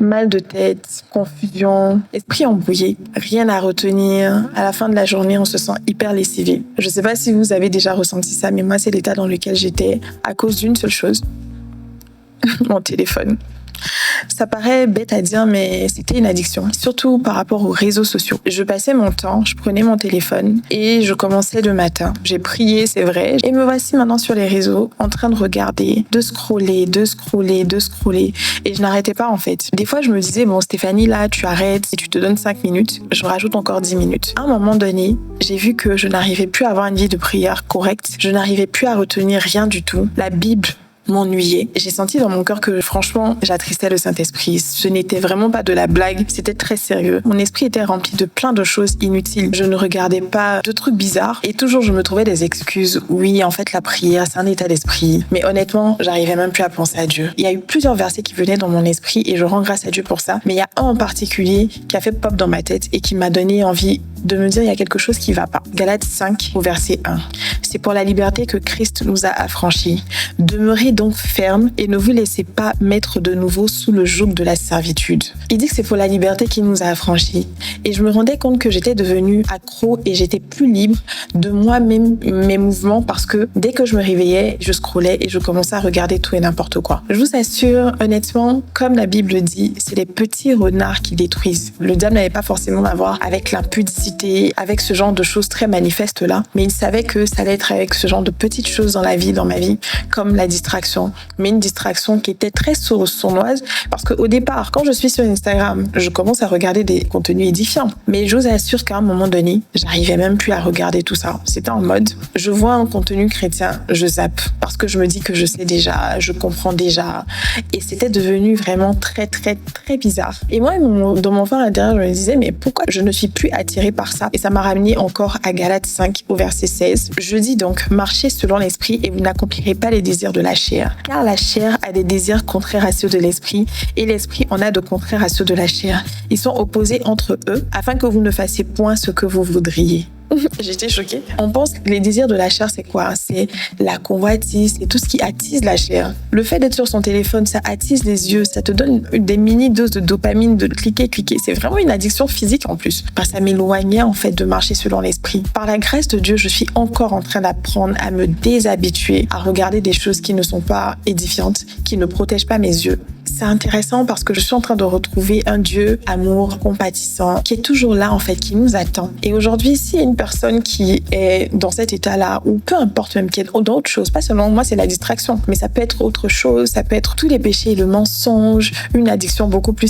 Mal de tête, confusion, esprit embrouillé, rien à retenir. À la fin de la journée, on se sent hyper lessivé. Je sais pas si vous avez déjà ressenti ça, mais moi, c'est l'état dans lequel j'étais à cause d'une seule chose, mon téléphone. Ça paraît bête à dire, mais c'était une addiction, surtout par rapport aux réseaux sociaux. Je passais mon temps, je prenais mon téléphone et je commençais le matin. J'ai prié, c'est vrai, et me voici maintenant sur les réseaux, en train de regarder, de scroller, et je n'arrêtais pas en fait. Des fois, je me disais, bon Stéphanie, là, tu arrêtes, et tu te donnes 5 minutes, je rajoute encore 10 minutes. À un moment donné, j'ai vu que je n'arrivais plus à avoir une vie de prière correcte, je n'arrivais plus à retenir rien du tout. La Bible m'ennuyait. J'ai senti dans mon cœur que franchement, j'attristais le Saint-Esprit. Ce n'était vraiment pas de la blague, c'était très sérieux. Mon esprit était rempli de plein de choses inutiles. Je ne regardais pas de trucs bizarres et toujours je me trouvais des excuses. Oui, en fait, la prière, c'est un état d'esprit. Mais honnêtement, j'arrivais même plus à penser à Dieu. Il y a eu plusieurs versets qui venaient dans mon esprit et je rends grâce à Dieu pour ça. Mais il y a un en particulier qui a fait pop dans ma tête et qui m'a donné envie de me dire il y a quelque chose qui va pas. Galates 5 au verset 1. C'est pour la liberté que Christ nous a affranchis. Demeurez donc ferme et ne vous laissez pas mettre de nouveau sous le joug de la servitude. Il dit que c'est pour la liberté qu'il nous a affranchis. Et je me rendais compte que j'étais devenue accro et j'étais plus libre de moi-même, mes mouvements, parce que dès que je me réveillais, je scrollais et je commençais à regarder tout et n'importe quoi. Je vous assure, honnêtement, comme la Bible dit, c'est les petits renards qui détruisent. Le diable n'avait pas forcément à voir avec l'impudicité, avec ce genre de choses très manifestes là, mais il savait que ça allait être avec ce genre de petites choses dans ma vie, comme la distraction. Mais une distraction qui était très sournoise, parce qu'au départ, quand je suis sur Instagram, je commence à regarder des contenus édifiants. Mais je vous assure qu'à un moment donné, j'arrivais même plus à regarder tout ça. C'était en mode, je vois un contenu chrétien, je zappe, parce que je me dis que je sais déjà, je comprends déjà. Et c'était devenu vraiment très, très, très bizarre. Et moi, dans mon fort intérieur, je me disais, mais pourquoi je ne suis plus attirée par ça? Et ça m'a ramené encore à Galates 5 au verset 16. Je dis donc, marchez selon l'esprit et vous n'accomplirez pas les désirs de la chair. Car la chair a des désirs contraires à ceux de l'esprit et l'esprit en a de contraires à ceux de la chair. Ils sont opposés entre eux afin que vous ne fassiez point ce que vous voudriez. J'étais choquée. On pense que les désirs de la chair, c'est quoi? C'est la convoitise, c'est tout ce qui attise la chair. Le fait d'être sur son téléphone, ça attise les yeux, ça te donne des mini-doses de dopamine, de cliquer. C'est vraiment une addiction physique en plus. Ça m'éloignait en fait de marcher selon l'esprit. Par la grâce de Dieu, je suis encore en train d'apprendre à me déshabituer, à regarder des choses qui ne sont pas édifiantes, qui ne protègent pas mes yeux. C'est intéressant parce que je suis en train de retrouver un Dieu amour, compatissant, qui est toujours là en fait, qui nous attend. Et aujourd'hui, s'il y a une personne qui est dans cet état-là, ou peu importe même qui est dans autre chose, pas seulement moi c'est la distraction, mais ça peut être autre chose, ça peut être tous les péchés, le mensonge, une addiction beaucoup plus